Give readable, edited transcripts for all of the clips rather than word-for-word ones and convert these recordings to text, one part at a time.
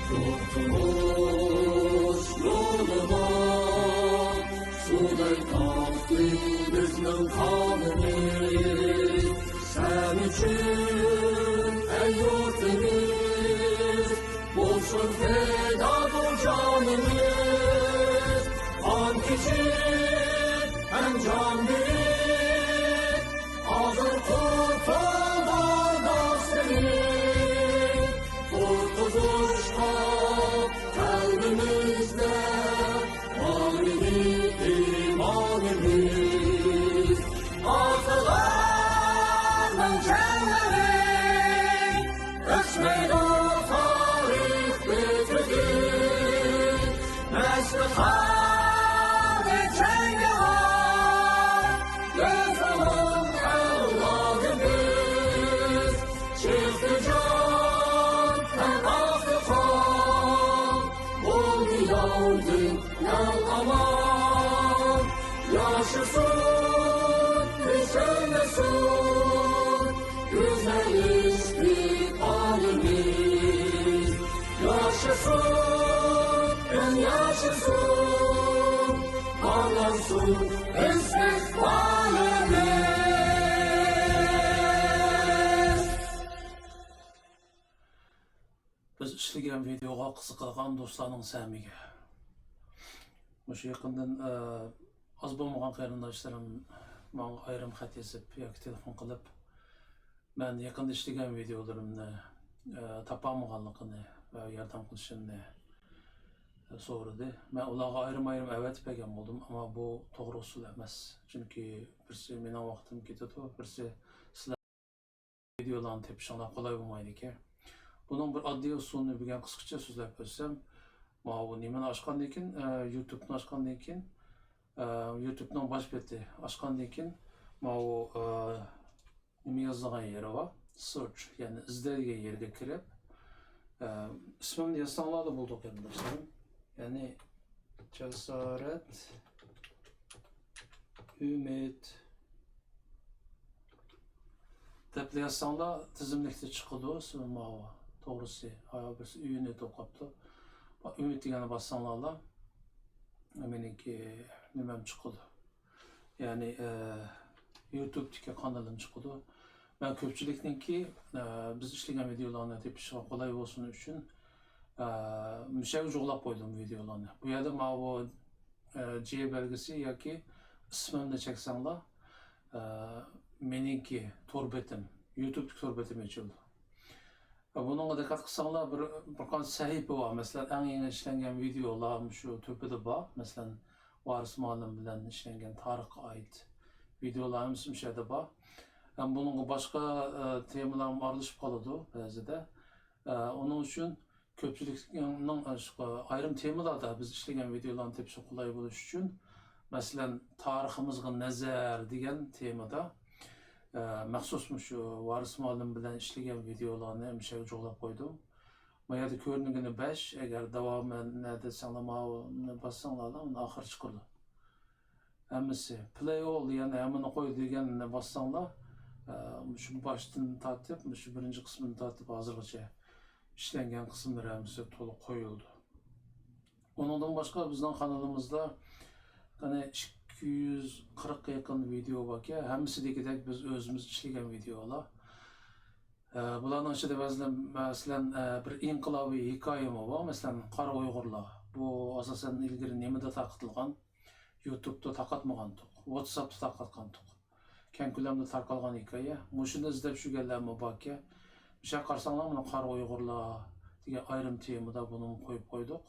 Kurtuluş yoluna suday kalktı bizning kanımız. Sen için ey yurtimiz olsun fedadır canımız. Kan içip hem can büyük hazır kurtulur dostumuz. Kurtuluşta kalbimizde var idi imanımız. Atalarının canları öçmeydi tarih bitirdi. Nesli hâli cenge var göz olun evladımız. Çıktı can hem aktı kan oldu yavrum yal aman. Yaşasın söylesin güzel istikbalimiz. Yaşasın yaşasın parlansın istikbalimiz. Biz işleyen videoga qiziqadigan do'stlarning samiga. O'sha yaqindan az bo'lmagan qarindoshlarim menga ayrim xat yozib yoki telefon qilib, men yaqinda ishlagan videolarimni topolmaganligini va yordam qilishimni so'radi. Men ularga ayrim avatib bergan bo'ldim, ammo bu to'g'ri usul emas. Chunki birsi mening vaqtim ketadi, birsi sizlar videolarni tepishinglar qulay bo'lmaydi ekan. Bunun bir oddiy usulini bilgan qisqacha so'zlab ko'rsam, bu nimani ochgandan keyin YouTube'ni ochgandan keyin YouTube'ning bosh beti ochgandan keyin nima yozilgan yeri bor, search, ya'ni izlaydigan yerga kirib ismimni yozsanglar da bo'ldi qarindoshlarim. Ya'ni Jasorat Umid deb yozsanglar tizimlikda chiqadi ismim. To'g'risi, birisi uyini to'qabdi. Umid degani bossanglar, meniki nimam chiqadi. Ya'ni YouTube'dagi kanalim chiqadi. Men ko'pchilikniki biz ishlagan videolarni tepishga qulay bo'lsin uchun mushaga jo'g'lab qo'ydim videolarni. Bu yerda mana bu J belgisi yoki ismimni cheksanglar, meniki to'rbetim, YouTube to'rbetim ochildi. Bununla dikkat kılsanlar bir qancha sahifa var. Mesela en yeni işlengen videolar şu tepede var. Mesela Varis Muallim bilen işlengen tarixga ait videolarımız şu şeyde var. Yani bunun başka temalarım aralışıp kaladı bazıda. Onun için köpçülükün ayrım temalarda biz işlegen videoların tepsi kolay buluş için mesela tariximizga nazar degan temada maxsusmuş Varis Muallim bilen işleyen videolarını hemşire jo'lab qo'ydim. Bu yerda ko'ringani 5, agar davomini desanglar, bassanglar, oxiri chiqadi. Hammasi play all yani hammani qo'y deganini bassanglar, shu boshdan tortib, shu birinchi qismini tortib hozirgacha ishlangan qismlar hammasi to'liq qo'yildi. Ondan boshqa bizning kanalimizda qani 240 yaqin video var ki, hammasidagidek biz o'zimiz ishlagan videolar. Bularning ichida masalan bir inqilobiy hikoya var. Masalan, Qora Uyg'urlar. Bu asosan ilgari nimada tarqatilgan, YouTube'da tarqatmagandik, WhatsApp'da tarqatgandik. Keng ko'lamda tarqalgan hikoya. Mushuni izlab shurganlarmi borki, o'sha qarsanglar mana Qora Uyg'urlar degan ayrim temada buni qo'yib qo'ydik.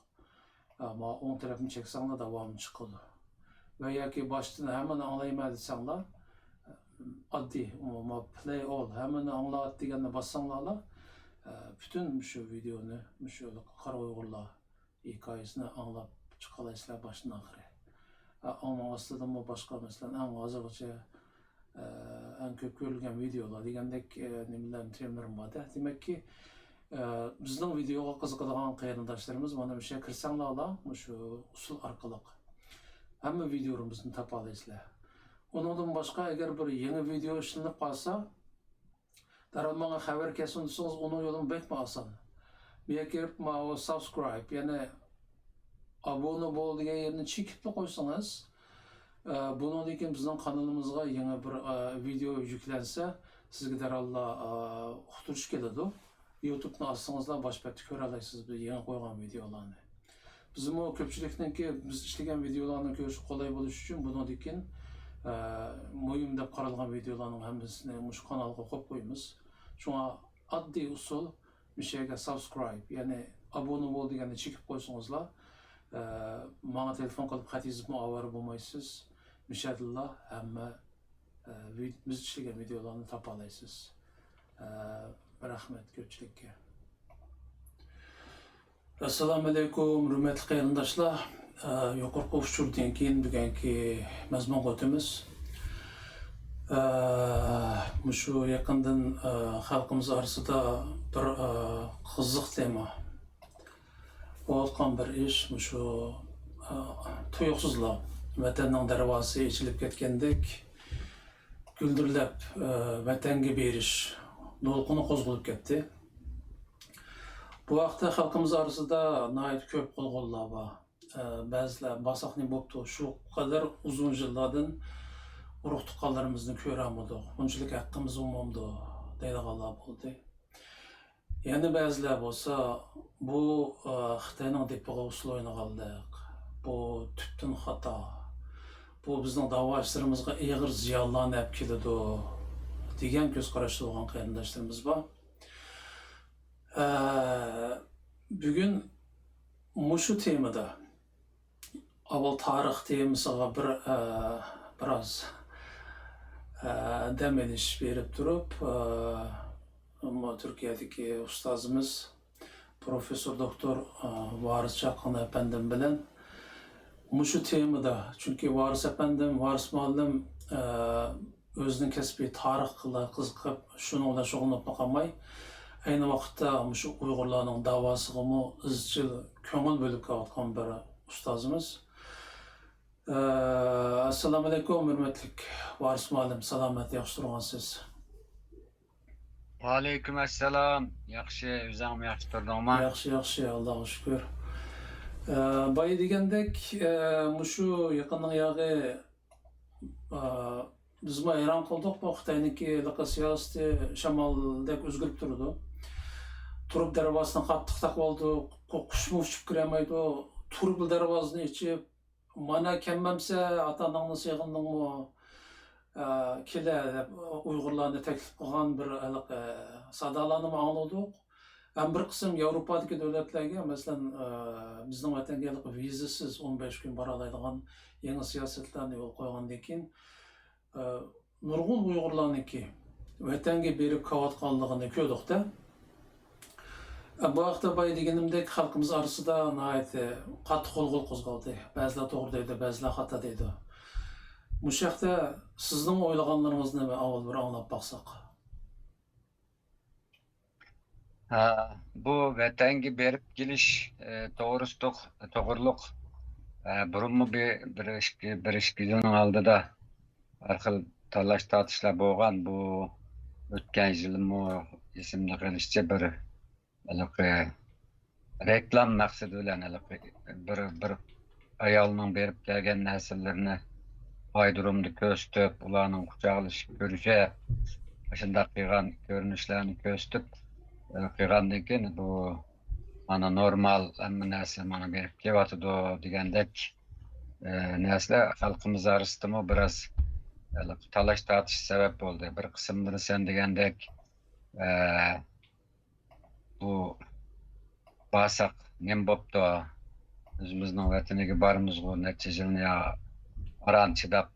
Ammo o'ng tarafni cheksanglar davomi chiqadi. Ve ya ki baştan hemen anlayamadı desanglar, addi, play all, hemen anlat diyenle bassanlarla, bütün şu videonu, şu Qora Uyg'urlar hikayesini anlap çıkalayısılar baştan ahire. Ama aslında bu başka mesela en azıcık en köp görülgen videolar degandek nimalarni temlerim var da. Demek ki bizning videoga qiziqadigan qarindoshlarimiz mana bu yerga kirsanglar, şu usul orqali hamma videolarimizni topa olasizlar. Ondan başqa agar bir yangi video ishlanib qolsa, darhol menga xabar kelsin desangiz, uni yo'lini bekma oson. kirib o subscribe yani abone bol degan yerni chekib qo'ysangiz, bundan keyin bizning kanalımızga yangi bir video yüklense sizga daralla uqtirish keladi. YouTube'ni açsangızlar başpakta ko'ra olasiz bu yangi qo'ygan videolarni. Bizim o ko'pchilikniki biz ishlagan videolarni ko'rish qolay bo'lishi uchun bundan keyin muhim deb qaralgan videolarning hammasini mush kanalga qo'yib qo'yamiz. Shunga oddiy usul mishaga subscribe yani abone bo'l deganni chekib qo'ysangizlar, menga telefon qilib xat yozib avara bo'lmaysiz. Mishadillah hamma biz ishlagan videolarni topa olasiz. Rahmat ko'pchilikka. Assalomu alaykum, hurmatli qarindoshlar. Yuqorqi uchurdan keyin bugungi mazmunga o'tamiz. Shu yaqindan xalqimiz orasida bir qiziq tema bo'lgan bir ish, shu tuyuqsizlar vatanning darvozasi ichilib ketgandek guldirlab vatanga berish to'lqini qo'zg'alib ketdi. Bu vaqtda xalqimiz orasida nihoyat ko'p qo'zg'olonlar bor. Ba'zilar basaqni bo'pti, shu qadar uzun yillardan urug' tuqqanlarimizni ko'ramidik. Bunchalik haqqimiz bo'lmadi deydiganlar bo'ldi. Yana ba'zilar bo'lsa, bu Xitoyning depiga usul o'ynaganlik, bu tubdan xato. Bu bizning da'vochilarimizga og'ir ziyonlarni olib keladi degan ko'z qarashda bo'lgan qarindoshlarimiz bor. Bugun mushu temada avval tarix temasiga biroz dam olish berib turib, Turkiyadagi ustozimiz professor doktor Varis Chaqin efendim bilan mushu temada, chunki Varis efendim, Varis muallim o'zining kasbiy tarixga qiziqib shuni bilan shug'ullanib qolmay, ayni vaqtda shu Uyg'urlarning davosiga izchil ko'ngil bo'lib kelayotgan bir ustozimiz. Assalomu alaykum, hurmatli Varis muallim, salomat, yaxshi turgansiz? Va alaykum assalom. Yaxshi, o'zim yaxshi turdimmi? Yaxshi, Allohga shukr. Boya degandek, shu yaqinning yog'i biz hayron qoldik, bu Xitoyniki siyosati shamoldek o'zgarib turdi. Turib darvozasini qattiq taqib oldi, qushmi uchib kiramaydi, turib darvozasini ichib, mana kelmamsa ota-onangni sig'indingmi, kela deb Uyg'urlarni taklif qilgan bir sadolarni angladik. Ham bir qism Yevropadagi davlatlarga, masalan, bizning vatanga vizasiz 15 kun bora oladigan yangi siyosatlarni yo'l qo'ygandan keyin nurg'un Uyg'urlarniki vatanga berib kelayotganligini ko'rdikda. Bu haqda boya deganimdek xalqimiz orasida nihoyat qattiq qo'zg'ol qo'zg'aldi. Ba'zilar to'g'ri deydi, ba'zilar xato deydi. Bu haqda sizning o'ylaganlaringizni avval bir anglab baqsaq. Bu vatanga berib kelish to'g'riliq burunmi bir ishki yilning oldida har xil talash tortishlar bo'lgan. Bu o'tgan yilmi esimda qolishcha bir reklam maqsadi bilan bir ayolning berib kelgan narsalarni foydurumni ko'rsatib, ularning quchoqlashib ko'rishib, shunday qilgan ko'rinishlarni ko'rsatib qilgandan keyin bu mana normal hamma narsa mana berib kelyotidi degandek narsalar xalqimiz orasida biroz talash tortish sabab bo'ldi. Bir qismlari sen degandek bu basaq nem bo'pti, o'zimizning vataniga bormizgu, necha yilni aran chidab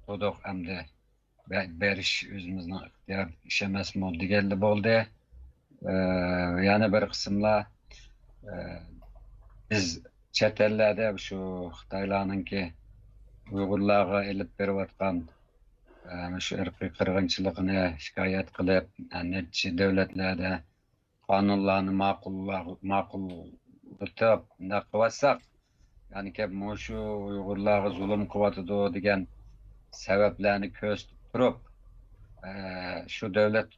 turdik, hamda berish o'zimizning ixtiyor ish emasmi deganlar bo'ldi. Yana bir qismlar biz chet ellarda shu Xitoylarninki Uyg'urlarga elib berayotgan shu irqiy qirg'inchiligini shikoyat qilib, necha davlatlarda qonunlarni ma'qul etib qilyapsak, ya'ni shu Uyg'urlarga zulm qilyotidi degan sabablarni ko'rsatib turib, shu davlat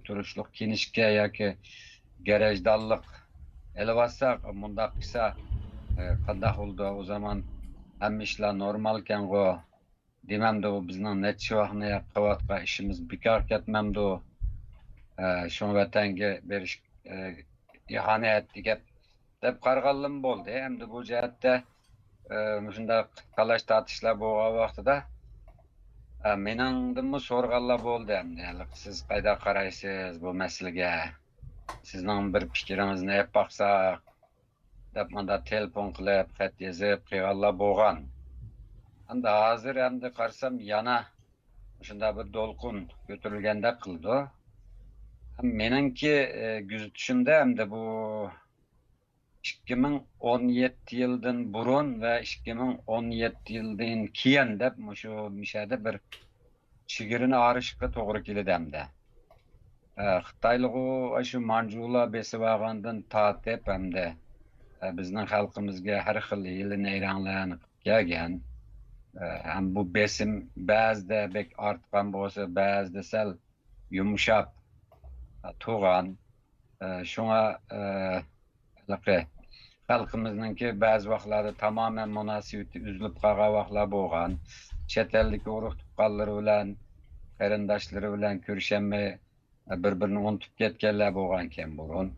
turishliq kinishga yoki gerejdallık ele bassak, mundaq kısa qandaq oldu o zaman hem işler normalken o dememdi o bizning neçe vaqtni yapqavatqa işimiz bekar ketmemdi o şunu vatanga beriş ihanet degep dep qarğallım boldu. Hem de bu jihatda şundaq talaş tartışlar bolgan vaqtida meningdimi so'rganlar bo'ldi endi. Siz qayda qaraysiz bu masalaga? Sizning bir fikringizni hep baqsaq, deb manda telefon qilib, xat yozib qo'yganlar bo'lgan. Endi hozir endi qarsam yana shunda bir to'lqin ko'tarilgandek qildi. Meningki kuzatishimda endi bu 2017 yıldan burun ve 2017 yıldan keyin deb şu mishada bir chigirini arishga to'g'ri keladi hamda. Xitoyligu shu manjular besib olgandan tortib hamda bizning xalqimizga har xil yili nayranlarni kelgan. Ham bu besim ba'zida bek ortgan bo'lsa, ba'zida sal yumshab tug'an. Şuna xalqimizningki ba'zi vaqtlarda tamamen munosabati uzilib qolgan vaqtlar bo'lgan. Chet eldagi urug' tuqqanlari bilan, qarindoshlari bilan ko'rishamay bir-birini unutib ketganlar bo'lgan ekan burun.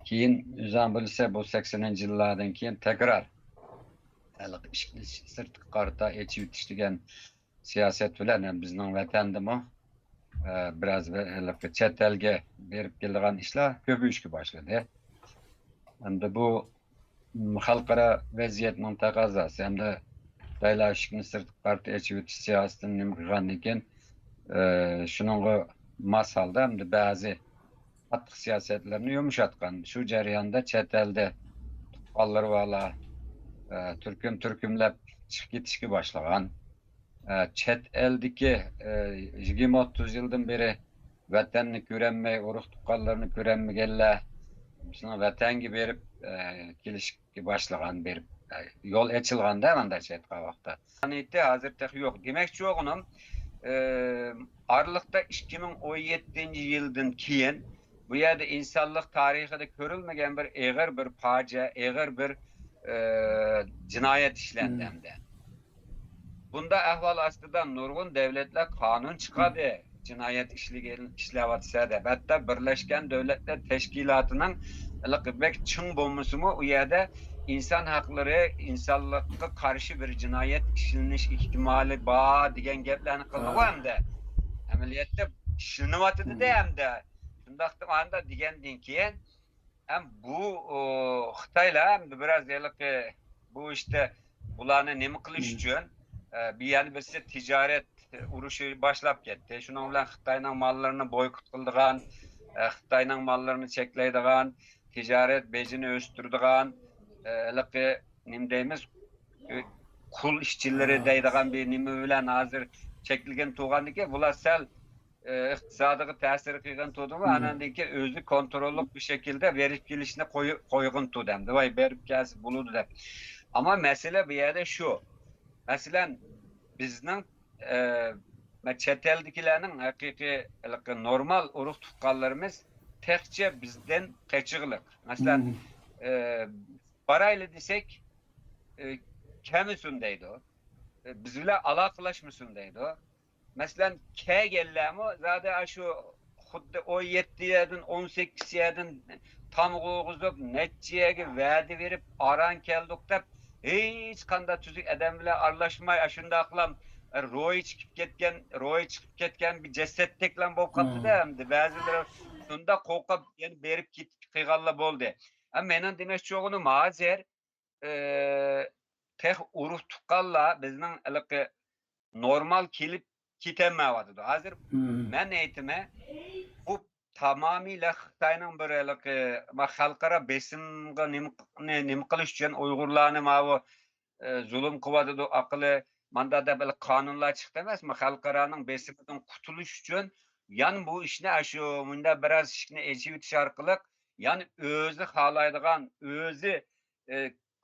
Keyin o'zim bilsa bu 80-yillardan keyin tekrar ishni sirtqi qarta echib o'tish degan siyosat bilan bizning vatandimi biraz chet elga berib kelgan ishlar ko'payishga boshladi. Hamda bu xalqaro vaziyatning taqozosi hamda Xitoylar sirtqi qarta echib o'tish siyosatini nima qilgandan keyin shuningga mos holda hamda ba'zi qattiq siyosatlarni yumshatgan. Shu jarayonda chet elda tuqqanlar valla turkumlab chiqib ketishga boshlagan. Chet eldagi 20-30 yildan beri vatanni ko'ranmay, urug' tuqqanlarni ko'ranmaganlar bizning vatanga berib kelishga boshlagan, berib yo'l ochilganda mandacha aytgan vaqtda. Qaniydi hozir tek yo'q. Demakchi o'g'lim Aralıkta 2017-yildan keyin bu yerda insonlik tarixida ko'rilmagan bir eg'ir bir fojia, eg'ir bir jinoyat ishlandi hamda. Bunda ahvol ostida nurg'un davlatlar qonun chiqadi. Jinoyat ishlayotsa deb. Hatto Birlashgan Davlatlar Tashkilotining bek ching bo'lmasimi u yerda inson haqlari, insonlikka qarshi bir jinoyat ishlanish ehtimoli bor degan gaplarni qildi hamda. Amaliyotda ishlanayotdi hamda. Shundaqda degandan keyin ham bu Xitoylar biraz bu işte bularni nima qilish uchun yani birisi ticaret uruşu başlap ketdi. Şunun bilan Xitoyning mallarini boykot qildigan, Xitoyning mallarini cheklaydigan, ticaret bejini o'stirdigan, nima deymiz, kul ishchilari deydigan bir nima bilan hozir chekilgan turgandiki, bular sal iqtisodiga ta'sir qilgan turdi-mu, anandaki o'zi kontrolli bir şekilde verib kelishni qo'ygan turdi hamda. Voy berib kelsa bo'ladi deb. Ama mesele bu yerda shu. Masalan, bizning chet eldagilarning haqiqiy normal urug' tuqqanlarimiz tekçe bizden qachiqliq. Masalan, barayli desek kemisun deydi o. Biz bilan aloqalashmasin deydi o. Masalan, kelganlarmi zaten şu xuddi 17 yerdan 18 yerdan tamg'ug'izib nechiyaga va'da berib aran keldik deb hech qanday tuzuk odam bilan aralashmay shunday qilib ro'yi chiqib ketgan bir jasadteklan bo'lib qoldi-da endi ba'zilar shunda qo'rqib yana berib qilganlar bo'ldi. Mening demoqchi o'g'lim hozir tek urug' tuqqanlar bizning normal kelib ketemayapti. Hozir men aytime bu tamamıyla Xitoyning bir xalqaro besimga nima qilish uchun Uyg'urlarni bu zulm qilyotdi aqli manda deb qonunlar chiqdi emasmi? Xalqaroning besimidan qutulish uchun yani bu ishni shu bunda biraz ishni echib o'tish orqali yani o'zi xohlaydigan, o'zi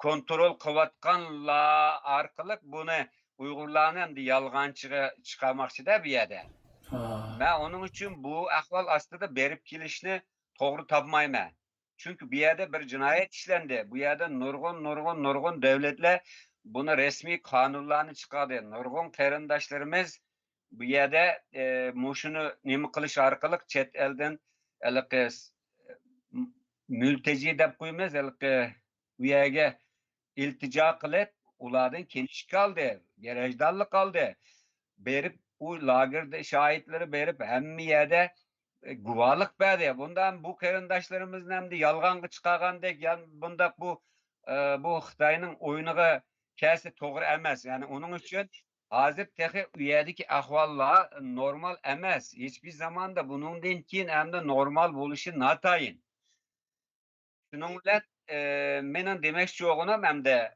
kontrol qilayotganlar orqali buni Uyg'urlarni endi yolg'onchiga chiqarmoqchi-da bu yerda. Ben onun için bu ahval aslında berip kelishni toğru tapmayma. Çünkü bir yerde bir cinayet işlendi. Bu yerde nurgun devletler bunu resmi kanunlarını çıkardı. Nurgun qarindaşlarımız bu yerde muşunu nima qilish orqali chet elden mülteci deb qo'ymiz, bu yerga iltijo qilib, ulardan kelish qoldi, garajdonlik qoldi. Berip u lagerda şahitleri berip hamma yerde guvalık berdi. Bundan bu qarindaşlarımızın hem de yalğanğı çıkargandek, bunda bu Xitayning oyunuga kelsa to'g'ri emas. Yani onun için hozir tehi u yerdagi ahvollar normal emas. Hiçbir zamanda bunundan keyin hamda normal bo'lishi notayin. Shuning bilan mening demoqchi o'g'lim hamda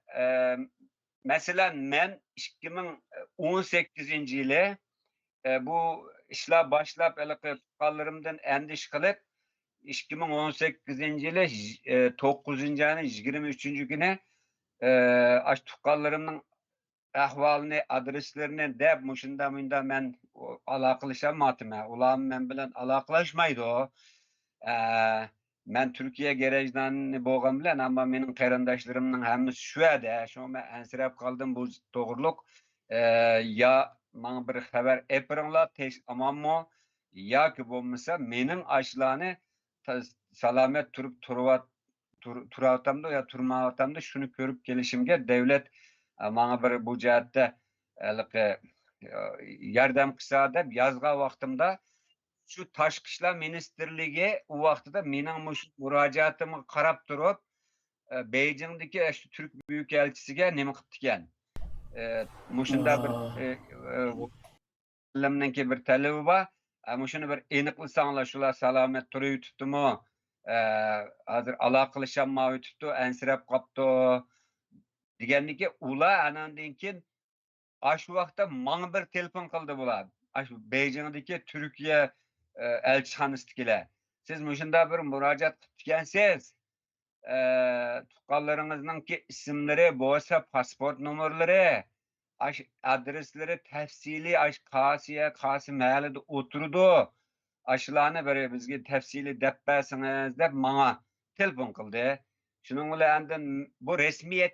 masalan men 2018 yılı bu işler başlap tuqqanlarimdan endish qilib 2018 yılı 9 ayning 23 kuni aş tuqqanlarimning ahvolini, adreslerini deb mushunda munda men aloqalashamadim. Ular men bilan aloqalashmaydi. Men Türkiye gerejdanı bo'lgan bilan, ammo mening qarindoshlarımning hammasi shu yerda. Şo men ansirab qoldim bu to'g'riliq. Ya bana bir xabar epiringlar amanmi yoki bo'lmasa mening ashlarni salomat turayotamda yo turmayotamda shuni ko'rib kelishimga davlat bana bir bu jihatda yordam qilsa deb yozgan vaqtimda şu Tashqi ishlar ministrligi u vaqtida mening murojaatimga qarab turib Beijingdagi shu Türk büyükelçisiga nima qilibdi ekan? Muşunda bir limninki bir talebi var. Muşunu bir aniqlasanglar shular salomat turayotibdimi? Hozir aloqalashamayotiibdi, ansirab qolibdi degandiki ular anandan keyin shu vaqtda menga bir telefon qildi bular. Shu Beijingdagi Turkiya elchixonasidagilar. Siz mushunda bir murojaat qilib ekansiz. Tuqqanlaringizning ismlari bo'lsa, pasport nomerlari, adresleri tafsili qaysi mahallada o'tirdi. Shularni bir bizga tafsili deb bersangiz deb menga telefon qildi. Shuning bilan bu resmi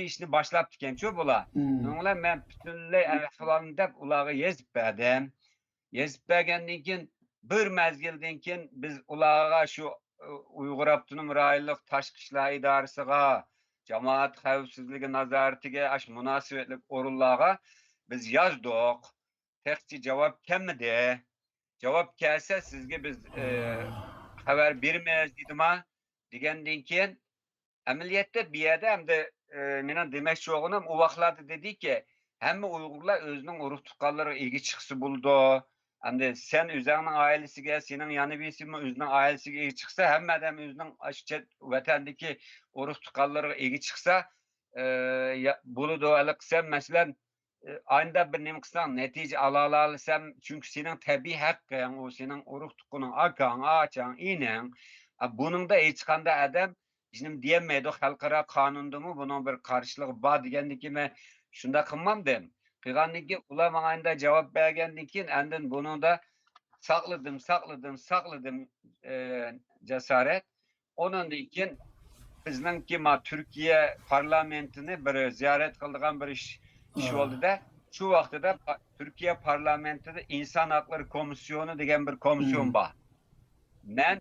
ishni boshlab ekan-ku bular. Shuning bilan men butunlay ahvolni deb ularga yozib berdim. Yozib bergandan keyin bir mezgildan keyin biz ularga shu Uyghur Abdunum Rayonluq Tashqi ishlar idorasiga, jamoat xavfsizligi nazoratiga, munosabatli o'rinlarga biz yozdik. Textçi javob kelmadi. Javob kelsa sizga biz xabar bermaymiz dedima. Degandan keyin amaliyotda bu yerda hamda mening demoqchi o'g'lim u vaqtlarda dediki, hamma Uyg'urlar o'zining urug' tuqqanlariga ega chiqsa bo'ldi. Hamda sen o'zingning oilasiga, sening yanibesimi o'zining oilasiga ega chiqsa, hamma odam o'zining vatandagi urug' tuqqanlariga ega chiqsa bo'ladi. Sen masalan aynda bir nima qilsang, natija ola olasan, chunki sening tabiiy haqqing, u sening urug' tuqqaning, akang, achang, enang. Buningda hech qanday odam nim diyemeydi, xalqaro qonundami buning bir qarshiligi bor degandiki men shunda qilmamdim. Qilgandiki ular menga javob bergandan keyin andin buningda saqladim jasorat. Ondan keyin bizningki Türkiye parlamentini bir ziyorat qildigan bir ish bo'ldi-da, shu vaqtida Türkiye parlamentida inson haqlari komisyoni degan bir komisyon bor. Men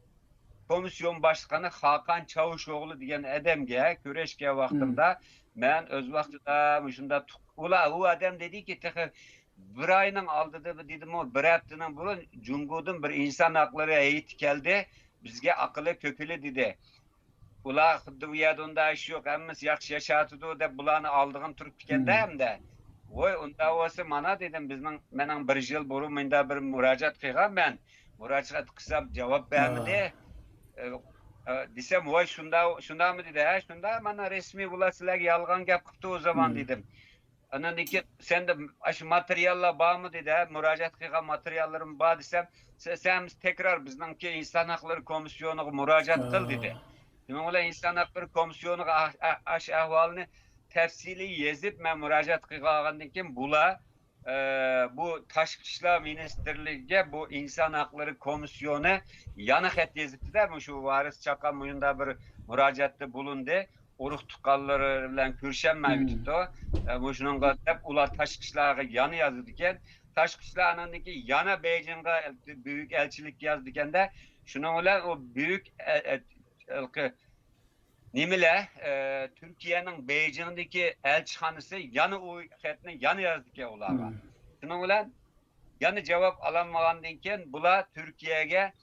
komisyon başkanı Hakan Çavuşoğlu degan adamga ko'rishgan vaqtimda men o'z vaqtida shunda u adam dediki, bir ayning oldida dedim, bir haftadan burun Jungo'dan bir inson haqlari heyeti keldi, bizga aqli ko'pili dedi. Ular xuddi bu yerda unda ish yo'q, hammasi yaxshi yashayotdi deb bularni oldigan turib ekanda hamda. Voy, unda bo'lsa mana dedim, mening 1 yil burun menda bir murojaat qilganman. Murojaat qilsam javob bermadi. Desem voy shundami dedi. Shunda mana resmiy bular sizlarga yolg'on gap qilibdi o zaman dedim. Andan keyin senda shu materiallar bormi dedi. Murojaat qilgan materiallarim bor desem, sen tekrar bizningki inson haqlari komisyoniga murojaat qil dedi. Nima bilan inson haqlari komisyoniga ahvolini tafsili yozib men murojaat qilgandan keyin bular bu Tashqi ishlar ministrligiga bu inson haqlari komisyoni yana xat yozibdi-da, shu Varis Chaqan muyunda bir murojaatda bulundu. Urug' tuqqanlari bilan ko'rshanmaydi. Shunga deb ular tashqi ishlarga yana yozdi ekan. Tashqi ishlarniki yana Beijingga büyük elçilik yazdı ekanda, shuning bilan o büyük nimalar Türkiye'nin Beijing'deki elçixonasi yana o xatni yana yozdi ekan ularga. Shuning bilan yana javob olinmagandan keyin bular Türkiye'ga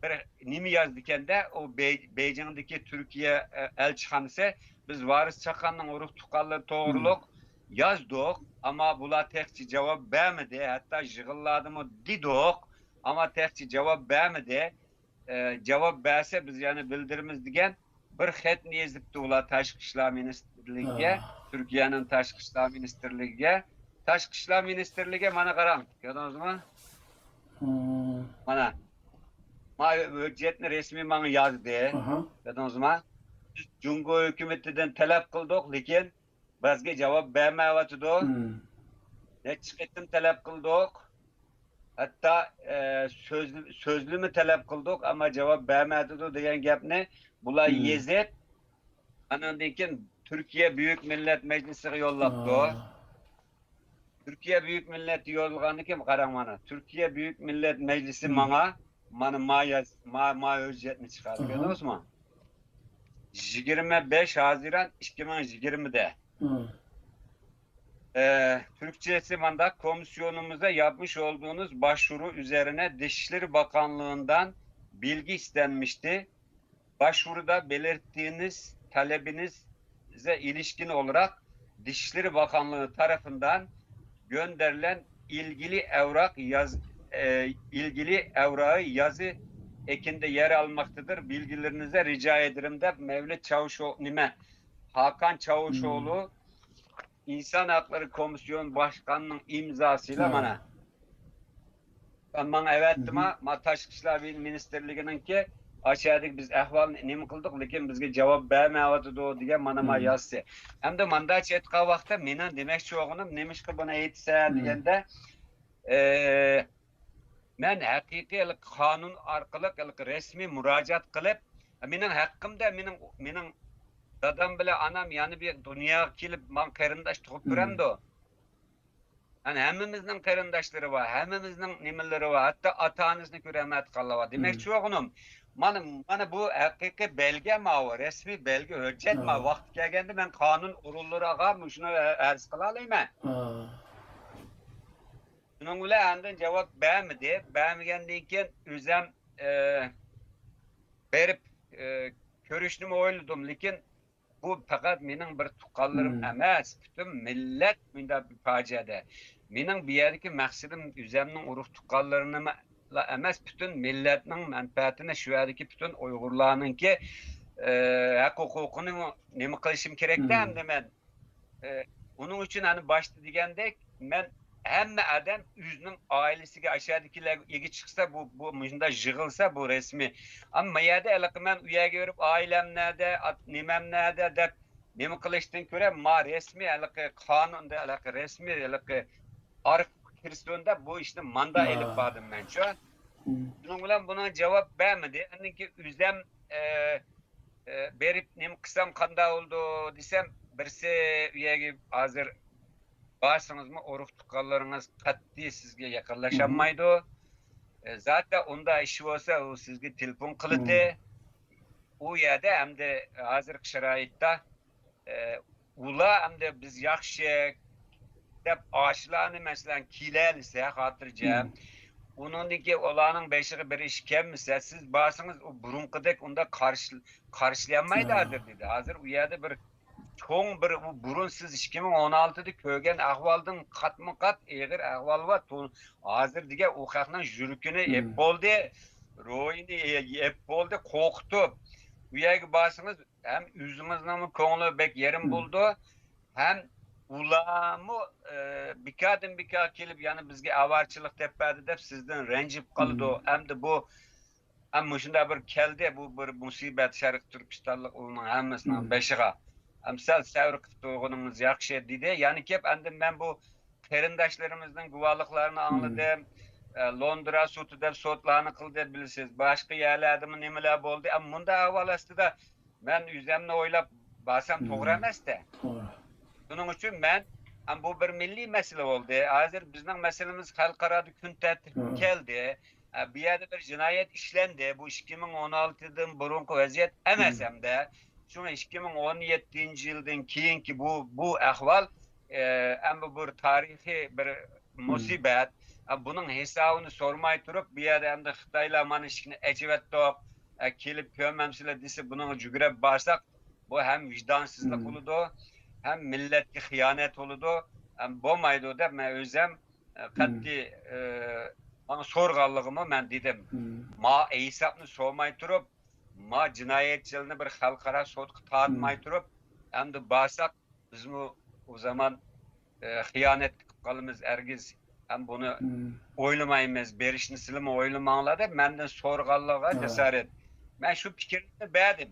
bir nima yozdi ekanda, o Beijing'deki Türkiye elçixonasi biz Varis Chaqanning urug' tuqqanlari to'g'riliq yozdik, ama bular tekçi cevap vermedi. Hatta yığılladım didik, ama tekçi cevap vermedi. Cevap verse biz yani bildirimiz diyen bir xatni yazıptı ular Tashqi ishlar ministrligiga, Türkiye'nin Tashqi ishlar ministrligiga. Tashqi ishlar ministrligiga mana qarang, ko'rdingizmi? Mana hujjatni resmiy menga yozdi. Ko'rdingizmi? Jungo hukumatidan talab qildik, lekin bizga javob bermayotdi. Necha qatim talab qildik. Hatta sözlü mü talab qildik, ama javob bermadi degan gapni bular yezib, andan keyin Türkiye Büyük Millet Meclisiga yo'llabdi. Türkiye Büyük Millet yo'llagandan keyin qarang mana. Türkiye Büyük Millet Meclisi mana ma hujjatni chiqardi. Ko'rdingizmi? 25 Haziran 2020'de. Türkçesi manda komisyonumuza yapmış olduğunuz başvuru üzerine Dışişleri Bakanlığı'ndan bilgi istenmişti. Başvuruda belirttiğiniz talebinize ilişkin olarak Dışişleri Bakanlığı tarafından gönderilen ilgili evrağı yazı ekinde yer almaktadır. Bilgilerinize rica ederim de Mevlüt Çavuşoğlu, Hakan Çavuşoğlu İnsan Hakları Komisyon Başkanı'nın imzasıyla bana evet ma Tashqi ishlar ministerligininki aşağıdaki biz ahval nima qildik, lekin bizga javob bermayotdi degan mana yozsa. Hamda manda chetqa vaqtda meni demoqchi o'g'lim nemishqa buni aytsa deganda men haqiqiy qonun orqali resmiy murojaat qilib, mening haqqimda mening dadam bilan anam yani bir dünya kelib men qarindosh tug'ib turamdi. Yani hammamizning qarindoshları var, hammamizning nimalari var, hatta ota-onasini ko'ramat qiladi. Demakchi o'g'lim, mana bu haqiqiy belge ma, resmiy belge, hujjat ma. Vaqt kelganda men qonun organlariga shuni arz qila olaman. Shuning bilan andin javob bermadi. Bermagandan keyin o'zim berib ko'rishni o'yladim, lekin bu faqat mening bir tuqqanlarim emas, butun millat bunda bir fojiada. Mening bu yerdagi maqsadim o'zimning urug' tuqqanlarini emas, butun millatning manfaatini, shu yerdagi butun Uyg'urlarninki haq-huquqini nima qilishim kerakda hamda men. Uning uchun hani boshda degandek, men hamma adam o'zining oilasiga aşağıdakilar ega chiqsa, bu munda yig'ilsa bu resmiy. Ammo yerda men u yerga berib oilam nerede, nimam nerede deb nima qilishdan ko'ra, ma resmiy qonunda resmiy arif kirsonda bu ishni manda elib bordim men shu. Shuning bilan buna javob bermadi. Aniki o'zim berib nima qilsam qanday oldu desem, birisi u yerga hozir barsınızmı urug' tuqqanlaringiz qat'iy sizga yaqinlasholmaydi. Zaten onda ish bo'lsa, u sizga telefon qiladi. U yerda hamda hozirgi sharoitda ular hamda biz yaxshi deb oshlarni masalan kiylolsa xotirjam, uningki ularning beshig'i bir ish kelmasa, siz borsangiz u burunqidek unda qarshilanmaydi hozir dedi. Hozir u yerda bir çoğun bir burun siz 2016'da ko'rgan ahvaldan qatma-qat eg'ir ahval var. Hozir degan u xalqning yuragini yeb bo'ldi, ro'yini yeb bo'ldi, qo'rqitib. Bu yerga borsangiz ham o'zingizning ko'ngli bek yerim bo'ldi, ham ularmi bika kelib yani bizga avarchilik deb berdi deb sizdan ranjib qoldi. Hamda bu ham shunda bir keldi, bu bir musibat Sharq Turkistonlik ularning hammasining beshig'a. Amsal savr qilib turganimiz yaxshi dedi. Yani kep endi men bu qarindoshlarımizning guvohliklarini angladim. Londra sudida sotlarni qildi bilasiz. Boshqa yerlarda nimalar bo'ldi. Ammo bunda avval aslida men o'zimni o'ylab basam to'g'ri emas-da. To'g'ri. Buning uchun men bu bir milliy masala bo'ldi. Hozir bizning masalamiz xalqaro kun tartibga keldi. Bu yerda bir jinoyat ishlandi. Bu 2016dan burungi vaziyat emas hamda. Shuni 2017-yildan keyingi bu ahvol bu bir tarixiy bir musibat. Bunun hesabını sormay turib, bir yerda hamda Xitoylar mana ishni achivatdiq, kelib ko'rmamsizlar desa, bunga jugurib borsak, bu ham vijdonsizlik bo'ladi, ham millatga xiyonat bo'ladi, ham bo'lmaydi deb men o'zim qat'iy mana so'rganligimni men dedim. Ma hesabni sormay turib, ma jinoyatchilarni bir xalqaro sudga tortmay turib, hamda borsak, biz o zaman xiyonat qilib qolamiz ergiz. Hem bunu oylamaymiz, berişini silimi oylamağlar da benden sorğanlığa cesaret. Ben şu fikrini beğendim.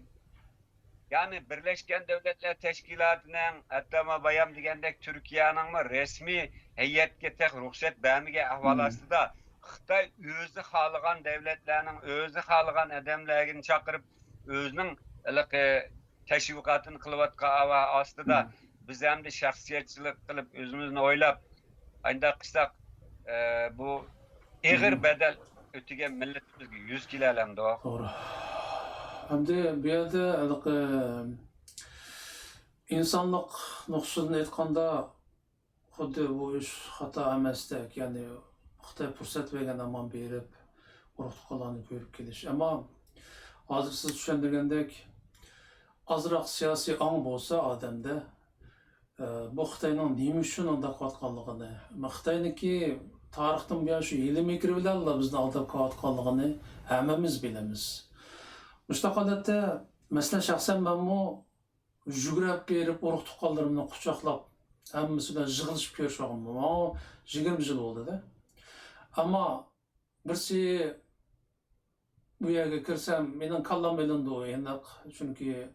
Yani Birleşken Devletler Teşkilatı'nın hatta bayam degandek Türkiye'nin resmi heyetke tek ruhsat vermege ahval aslında Xitay özü xalıgan devletlerinin özü xalıgan adamlarını çakırıp özünün teşvikatını kılıvatqa aslında biz hem de şahsiyetçilik kılıp özümüzünü oylap aynı kısak bu ağır bedel ötüge milletimizge 100 kilo alamdı o. Doğru. Hem de bir yerde insanlık noktasını aytkanda xuddi bu iş hata emasdek, yani Xitoy fursat bergan aman berip urug'liqlarni ko'rib kelish. Ama hozir siz tushundirgandek azroq siyosiy ong bo'lsa odamda bu Xitoyning nima uchun unda qotganligini, Xitoyniki tarixdan buyon shu ilm fikri bilan bizni aldab qotganligini hammamiz bilamiz. Mustaq holatda masalan shaxsan menmi yugurib berib urug' tuqqanlarimni quchoqlab hammasi bilan yig'ilishib ko'rishganman. 20 yil bo'ldi-da. Ammo birsi bu yerga kirsam mening kallam bilindi endi, chunki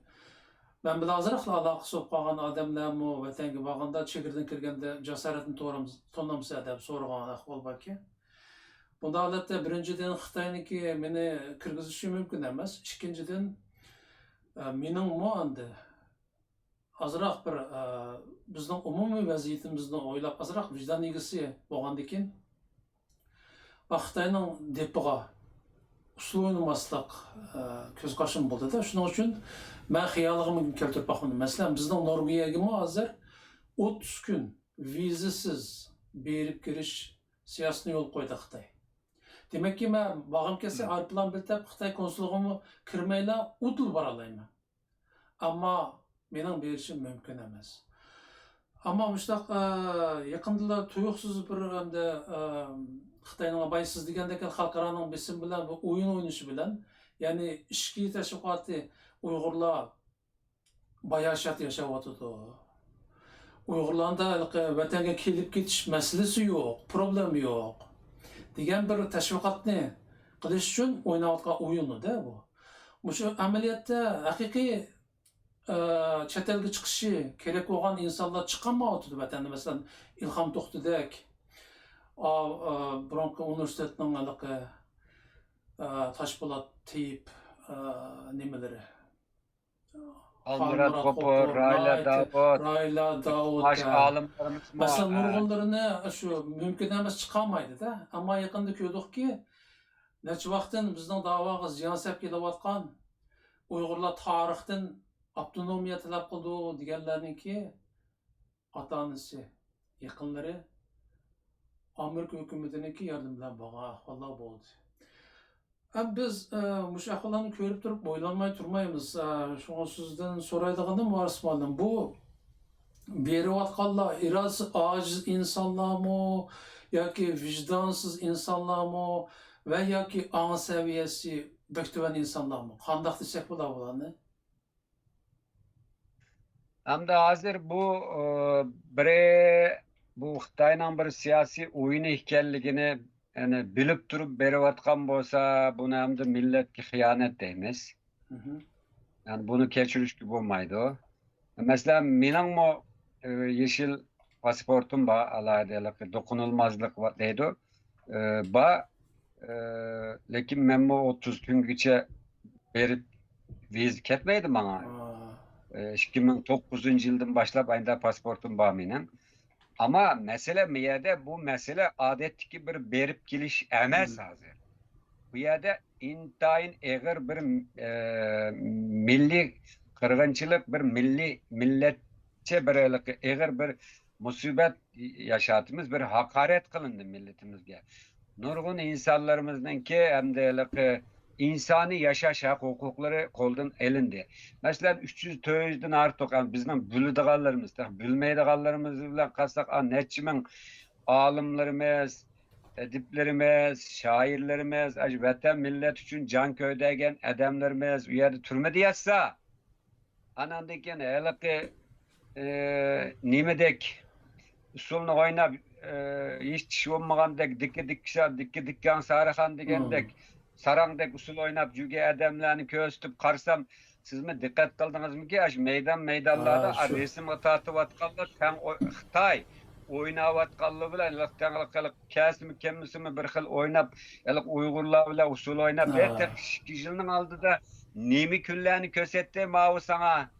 ben bilan ozroq aloqasi bo'lib qolgan odamlarmi vatanga borganda chegirdan kirganda jasoratni to'namsa deb so'ragan ahvol borki. Bunda holatda birinchidan Xitoyniki meni kirgizishi mumkin emas, ikkinchidan meningmi endi azroq bir bizning umumiy vaziyatimizni o'ylab azroq vijdon egasi bo'lgandan keyin Xitoyning depiga usul o'ynamaslik ko'z qarashim bo'ldi-da. Shuning uchun men xiyoligimni keltirib boqmadim. Masalan, bizning Norvegiyaga hozir 30 kun vizasiz berib kirish siyosatini yo'l qo'ydi Xitoy. Demakki men borgim kelsa aeroplan bilib Xitoy konsulligini kirmayla o'tib bora olaman. Ammo mening berishim mumkin emas. Ammo mushtaq yaqinda tuyuqsiz bir hamda Xitoyning abaysiz degandek xalqaroning besim bilan bu o'yin o'ynashi bilan, ya'ni ishki tashviqoti Uyg'urlar bayashat yashayotdi. Uyg'urlarda vatanga kelib ketish masalasi yo'q, problem yo'q degan bir tashviqotni qilish uchun o'ynayotgan o'yini-da bu. Shu amaliyotda haqiqiy chet elga chiqishi kerak bo'lgan insonlar chiqolmayotdi vatanda. Masalan, Ilhom To'xtidek Bronco Universitetining Toshpo'lat Tiyip nimaları? Almurat Qopur, Rayla Davud. Baş alimlarimiz var. Mesela nurg'unlarini shu mumkin emas chiqolmaydi-da. Ammo yaqinda ko'rdikki, necha vaqtdan bizning da'voga ziyon solib kelayotgan Uyg'urlar tarixdan avtonomiya talab qildi deganlarningki ota-onasi, yaqinlari Amerika hukumatiniki yardım bilan bo'lgan ahvollar bo'ldi. Biz mush ahvollarni ko'rib turib o'ylanmay turmaymiz. Shunga sizdan so'raydiganim Varismondan, bu berayotganlar irodasi ojiz insonlarmi yoki vijdonsiz insonlarmi va yoki ong saviyasi buktuvan insonlarmi? Qanday desak bo'ladi bularni? Hamda hozir bu Xitoyning bir siyosiy o'yini ekanligini yani bilib turib berayotgan bo'lsa, buni hamda millatga xiyonat deymiz. Yani bunu kechirishga bo'lmaydi. Masalan, meningmi Yeşil pasportum ba alaydalık dokunulmazlık var deydi. Ba lekin men bu 30 güngacha berip viz ketmeydi bana. Ha. 2009 yıldan başlap aynda pasportum ba menin. Ama mesele mi yerde bu mesele adetki bir berip keliş emas hazır. Bu yerde intayin eğer bir milli kırgınçılık bir milletçe bir eğer bir musibet yaşatımız bir hakaret kılındı milletimizge. Nurgun insanlarımızdan ki hem de insani yaşaş hak hukukları koldan elindi. Mesela 300-400'den artık yani bizim bildiğallarımız, bilmeydiğallarımız bilen kalsak netçimin alimlerimiz, ediplerimiz, şairlerimiz, vatan millet için can köydegen adamlarımız u yerde türmede yatsa anandaki elaki nimedek usulunu oynap hiç şey olmagandek dikkan sarıhan degendek sarangdek usul oynap jüge adamlarını köstüp karsam siz mi dikkat kıldınız mı ki meydanlarda Ha, şu. resim atatı vatkallar sen Xitay oynavatkallı bilen lıktanlık kesimi kemisimi bir xil oynap Uygurlar bilen usul oynap Ha. her tek kişinin aldıda nemi küllerini kösetti mavu sana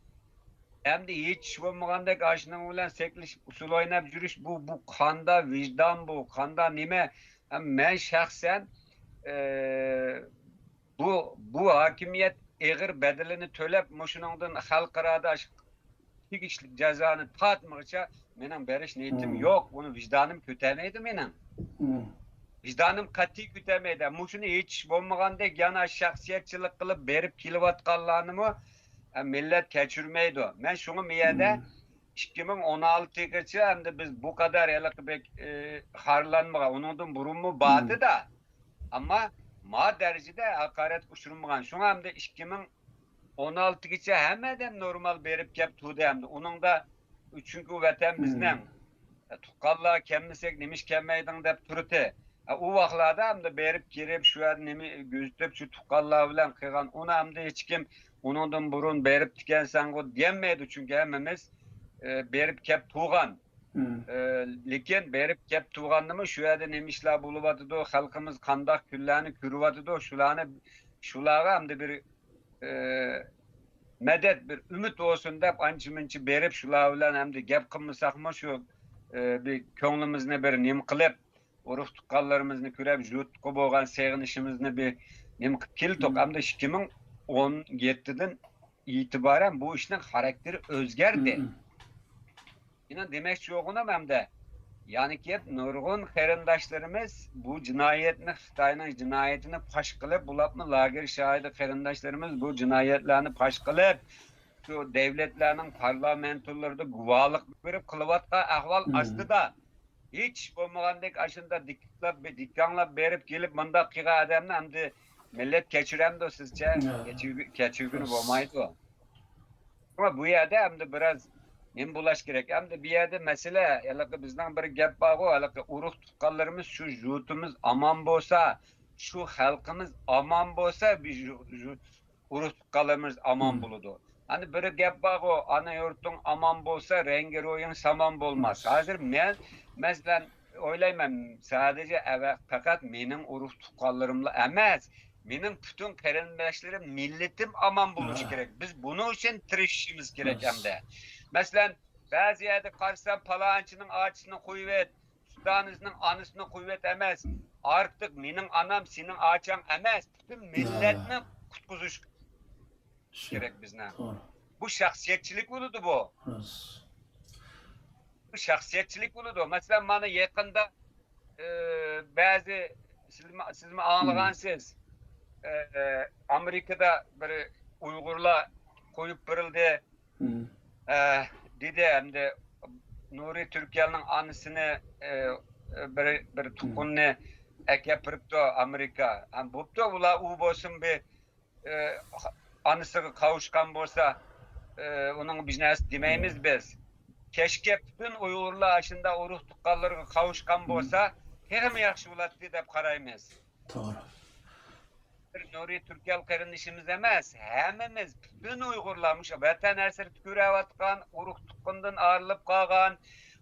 hem de hiç olmagandek aşının bilen sekliş usul oynap jürüş bu kanda vicdan bu kanda nime hem men şahsen bu hakimiyet eğer bedelini tölep muşunundan halkırada tegishli cezanı tatmıgıça menin beriş niyetim yok. Bunu vicdanım kütemeydi menin. Vicdanım kati kütemeydi. Muşunu hiç olmagandek yana şahsiyetçilik kılıp berip kilivatkallanımı millet keçürmeydi. Men şunu miyede 2016'gacha hem de biz bu kadar elbek harlanmaga onundan burunmu batı da ama ma derecede hakaret uçurmagan. Şuna hem de 2016'gacha hemmeden normal berip kep tuğdu hem de. Onun da çünkü vatan bizden tukallar kemmisek nemiş kemmeydin dep turute. O vaxtlarda hem de berip kirip şu yer nemi gözlep şu tukallar bilen kıygan. Onu hem de hiç kim onundan burun berip diken sango diyemeydi çünkü hemmemiz berip kep tuğan. Lekin berip kep tuğanımı şu yerde nemişler buluvadı da halkımız kandak küllerini kürüvadı da şulara hem de bir medet bir ümit olsun dep ançı berip şular bilen hem de gep kılmasak mı şu bir köңlümüzne bir nim kılıp uruk tukallarımızını kürep jutku bolgan seginişimizni bir nim kiltok hem de 2017'den itibaren bu işin karakteri özgerdi. Yine demek yoğuna hem de yani ki nurgun kerindaşlarımız bu cinayetini Xitay'ın cinayetini paş kılıp bulapmı lager şahidi kerindaşlarımız bu cinayetlerini paş kılıp şu devletlerinin parlamentolarda guvalık verip kılıvatka ahval açtı da hiç olmagandek aşında dikkanlap berip gelip mında kıga adamını hem de millet keçirem de sizce keçirgünü olmaydı o. Ama bu yerde hem de biraz nem bulaş gerek. Hem de bir yerde mesele bizden bir gap var o uruk tukallarımız şu jutumuz aman bolsa şu halkımız aman bolsa bir uruk tukallarımız aman buludu. Hani bir gap var o ana yurtun aman bolsa rengi royun saman bolmaz. Hazır men mesela oylayman sadece fakat menin uruk tukallarımla emas. Menin bütün kerindaşlarım milletim aman buluş gerek. Biz bunu için tirişimiz gerek hem de. Mesela bazı yerde karşıdan palançının ağaçını kuvvet, sultanınızın anısını kuvvet emez. Artık menin anam senin ağaçan emez. Bütün milletini kutkuzuş gerek bizden. Bu şahsiyetçilik oludu bu. Bu şahsiyetçilik oludu. Mesela bana yakında bazı siz mi anlagansınız? Amerika'da bir Uygurla koyup bırıldı. Dedi hem de Nuri Türkiye'nin anısını bir tukunne ekepirip de Amerika. Hem bu da ula u bolsun bir anısı kavuşkan bolsa onun biznesi demeyimiz biz. Keşke bütün Uygurlar aşında o ruh tukalları kavuşkan bolsa hem yaxşı bulatdı dep karaymiz. Doğru. Nuri Türkiye kardeşimiz emez. Hemimiz bütün Uygurlarmış. Vatan esir tükürevatkan, uruk tukundan ağırılıp kalgan,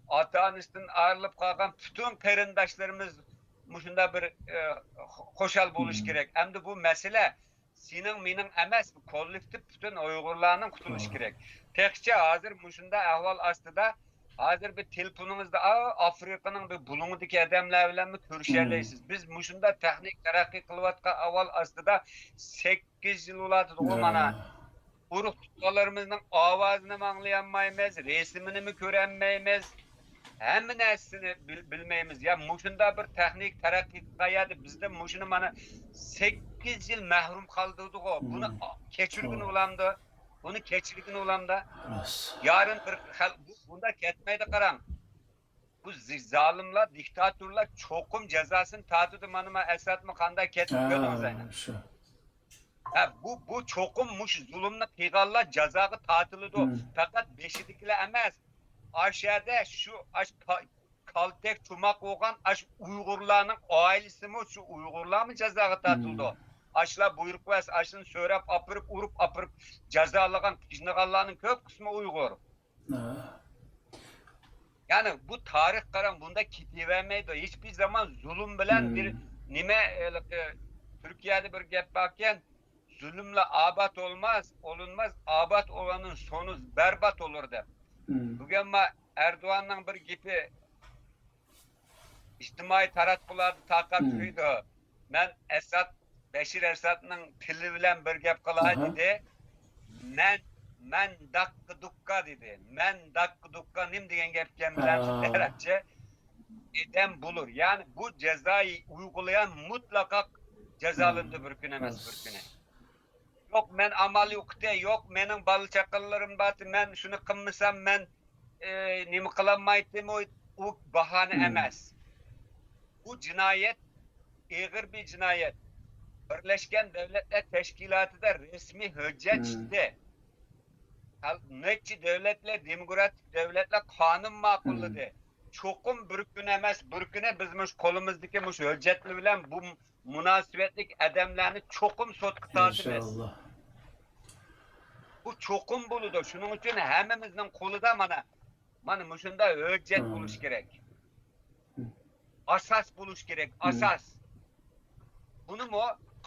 ata-anasından ayrılıp kalgan bütün qarindaşlarımız muşunda bir hoşal buluş gerek. Hem de bu mesele senin mening emas, bu kollektif bütün Uygurlarning qutuluş gerek. Tekçe hazır muşunda ahval aslida hazır bir telefonumuzda Afrika'nın bir bulunudaki adamlar bilen mi görüşerleysiz. Biz muşunda texnik terakki kılıvatqa ahval aslida 8 yıl uladı o mana. Uruk tutmalarımızın avazını anlayamayız, resmini mi görenmeyimiz, hem nesini bilmeyimiz. Ya muşunda bir texnik terakki qayadı, bizde muşunu mana 8 yıl mahrum kaldırdık o. Bunu keçirgin olamdı. Bunu keçirgin olamdı. Yarın bir bunda ketmeydi qaram. Bu zalimler, diktatörler çokum cezasını tatıdı manıma Esad mı kanda ketmiyordunuz aynen. Bu çokummuş zulümni qilganlar jazoga tortiladi. Faqat beshidikilar emas. Aşağıda şu kaltek chumaq bo'lgan Uyg'urlarning oilasimi shu Uyg'urlarmi jazoga tortildi. Aşlar buyruq va ashini so'rab urib apirib jazolagan qiynaganlarning ko'p qismi Uyg'ur. Yani bu tarix qaram bunda ketivermeydi. Hiçbir zaman zulüm bilen bir nime Türkiye'de bir gap varken zulümle abat olunmaz, abat olanın sonu berbat olur der. Bugün Erdoğan'ın bir gibi içtimai taratqularda tarqatıydı. Ben Beşir Esad'ın tili bilen bir gap qilay dedi. Men dakkı dukka dedi. Men dakkı dukka nim degan gapga bilen Arapça edem bulur. Yani bu cezayı uygulayan mutlaka cezalandı bir gün emas bir güne. Yok men amal yok de, yok mening balı çakallarım batı, men şunu qilmasam men nima qilamaydim o bahane emas. Bu cinayet, ağır bir cinayet. Birleşken Devletler Teşkilatı'da resmi hüccet çıktı. Neçi devletler, demokratik devletler kanun makulladı. Çokum bir gün emas, bir güne bizmiş kolumuzdaki muş hüccetli bilen bu münasebetlik adamlarını çokum sotqı tatimiz. Bu çokum buludu. Şunun için hemimizin koluda mana muşunda hüccet buluş gerek. Asas buluş gerek, asas. Bunu mu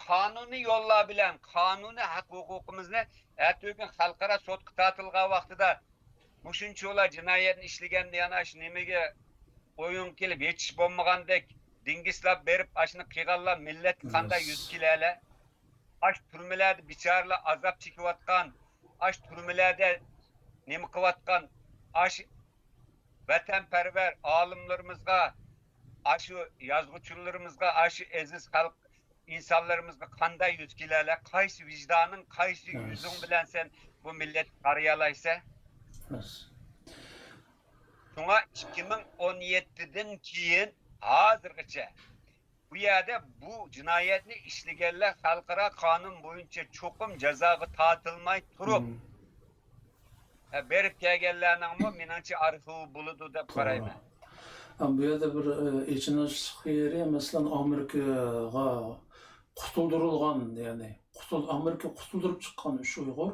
kanuni yolla bilen, kanuni hak hukukumuzni ertügün halkara sotqı tatılgan vaqtida muşuncha ola cinayetini işlegende yanaş nimege oyun kelip yetiş bolmagandek dingislap berip aşını qiyganlar millet qanday yüz kilele aş türmelerde biçarlar azap çekivatkan aş türmelerde nima qilatkan aş vatanperver alimlerimizga aşı yazgıçılarımızga aşı aziz halk insanlarımızga qanday yüz kilele qaysi vicdanın qaysi yüzün bilen sen bu millet qarayalaysa Şuna 2017'den keyin hazırgacha bu yerde bu cinayetni işlegenler halkara kanun boyunca çokum cezaga tortilmay turib berip kelganlarning menimcha arxivi buludu deb qarayman. Bu yerda bir echinish yeri masalan Amerikaga qutuldirilgan, ya'ni Amerika qutuldirib chiqqan 3 Uyg'ur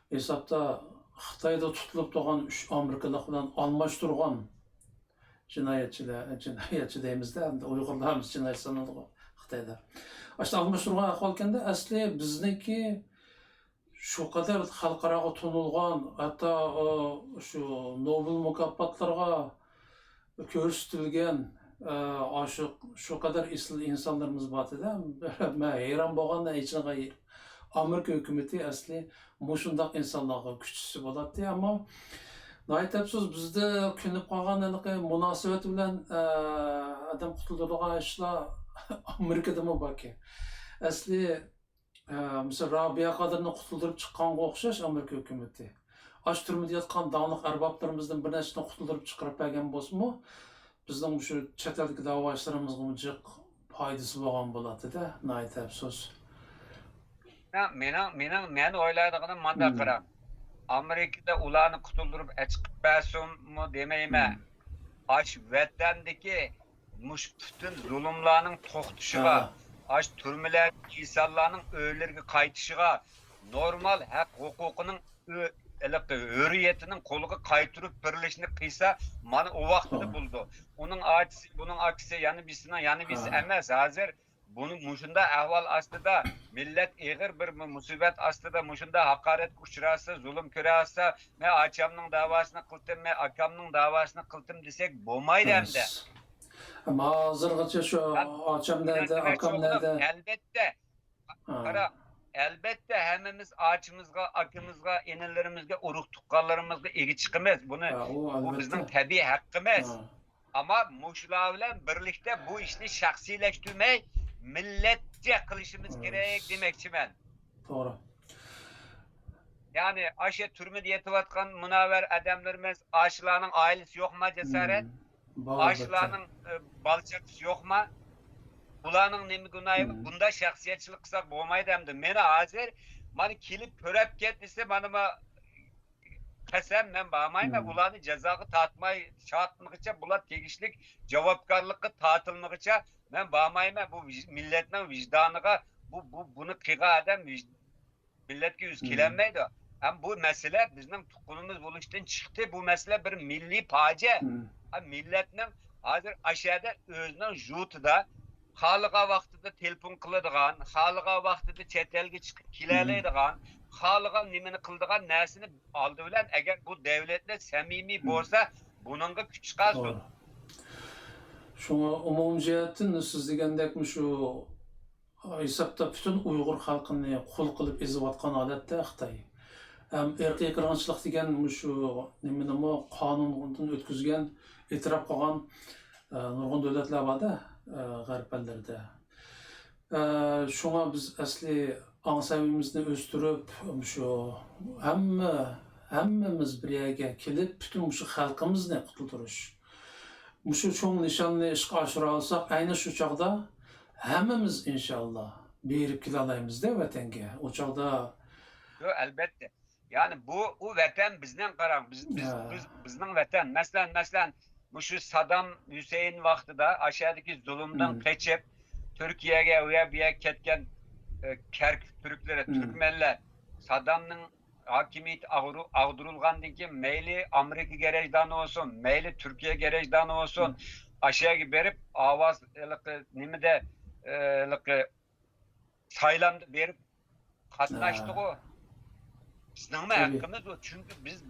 hesapda Xitoyda tutilib turgan 3 Amerikalik bilan almashtirgan jinoyatchi deymizda, endi Uyg'urlarimiz jinoyat sanaladi Xitoyda. Ashta almashtirgan ahvol ekanda asli bizniki şu kadar xalqaro tanilgan, hatta şu Nobel mukofotlarga ko'rsatilgan şu kadar isli insanlarımız batida. Men hayron bo'lgandan hechnaqa Amerika hükümeti asli mushundaq insonlarga kuchisi bo'ladi, ammo aytibsiz bizda ko'nib qolgan munosabat bilan adam qutuladigan ishlar Amerikadami borki. Asli misol Rabia Qadirni qutuldirib chiqqanga o'xshash Amerika hükümeti. Ash turmada yotgan da'liq arboblarimizdan bir narsani qutuldirib chiqarib bergan bo'lsa-mu, bizning shu chet eldagi da'vochilarimizga jiq foydasi bo'lgan bo'ladi-da, aytibsiz. Men o'ylaydig'im manda qaram. Amerikada ularni qutuldirib chiqib bersinmi demayman. Ash vatandagi mush butun zulmlarning to'xtashiga, ash turmalardagi insonlarning o'ylariga qaytishiga, normal haq huquqining hürriyetinin koluga qaytırıp birleşini kıysa mana o vaxtını buldu. Onun aksi, bunun aksi yani bizden yani biz emas hazır bunun muşunda ahval aslında millet eğer bir musibet aslında muşunda hakaret uçrasa, zulüm körasa me açamның davasını kıldım me akamның davasını kıldım desek bolmaydı hem de. Ama hazırgacha şu açam nerede, akam nerede? Elbette. Kara, elbette hemimiz ağaçımızga, akımızga, enelerimizge, uruk tukkallarımızga egi çıkımız. Bu bizim tabi hakkımız. Ama muşla bilen birlikte bu işni şahsileştirmeyi milletçe kılışımız gerek demekçi ben. Doğru. Yani aşı türmede yetivatkan münavver adamlarımız aşılarının ailesi yok mu cesaret? Aşılarının balçakçısı yok mu? Bularning nemi günahı bunda şahsiyetçilik kısak bolmaydı hem de. Meni hazır, mani kilip pörep ketmese manıma kasem men bağmayma bularni cezağı tatmay şartmıgıça bular tegişlik javapkarlıkı tatılmıgıça men bağmayma bu milletinin vicdanıga bunu kıga adam milletke yüz kilenmeydi. Hem bu mesele bizim tukunumuz buluştan çıktı. Bu mesele bir milli pace. Milletinin hazır aşağıda özünün jutuda halığa vaxtida telefon qiladigan, halığa vaxtida chet elga chiqib kelaydigan, halığa nimani qiladigan narsani oldi bilan agar bu davlatda samimiy bo'lsa, buningga kuch chiqarsin. Şuna umum jihatdan siz degandek şu hesapta bütün Uyghur halkını kul kılıp ezivatkan aletde Xitay. Hem erkek kırgınçılık degan şu nimani qonundan ötküzgen, e'tirof qilgan nurg'un davlatlar var da G'arb ellerinde. Şuna biz asli ansabimizni o'stirib, şu hammamiz bir yerga kelib, bütün şu xalqimizni qutlantirish. Şu cho'ng nishonni ishga oshira olsak, ayni shu chog'da hammamiz inshaalloh berib kela olamizda vatanga. O chog'da Elbette. Yani bu vatan bizden karan, bizden vatan. Mesela şu Saddam Hüseyin vaxtida aşağıdaki zulümden kaçıp Türkiye'ye veya bir yer ketken Kerkük Türklere, Türkmenler Saddam'ın hakimiyeti ağdırılgandan ki meyli Amerika gerejdanı olsun, meyli Türkiye gerejdanı olsun aşağıya berip avaz nimede saylandı berip katlaştık o. Bizning hakkımız o. Çünkü biz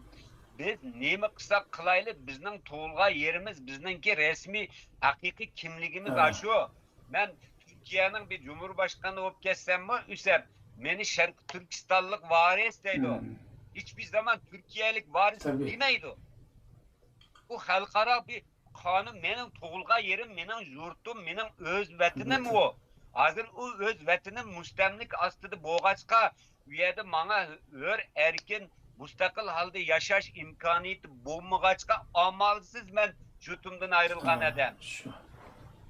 nemi kısak kılaylı bizning to'lg'a yerimiz, bizningki resmi haqiqiy kimligimiz aşu. Ben Türkiye'nin bir cumhurbaşkanı olup kessem mi, üsem meni Şarkı Türkistanlık varis deydi o. Hiçbir zaman Türkiye'lik varis demeydi o. Bu halkara bir kanun, benim to'lg'a yerim, benim yurtum, benim öz vatinim o. Hazır o öz vatinim müstemlik aslında boğaçka üyede bana ör erkin müstakil halde yaşaş imkaniyeti bulmagaçka amalsız ben jutumdan ayrılgan adam.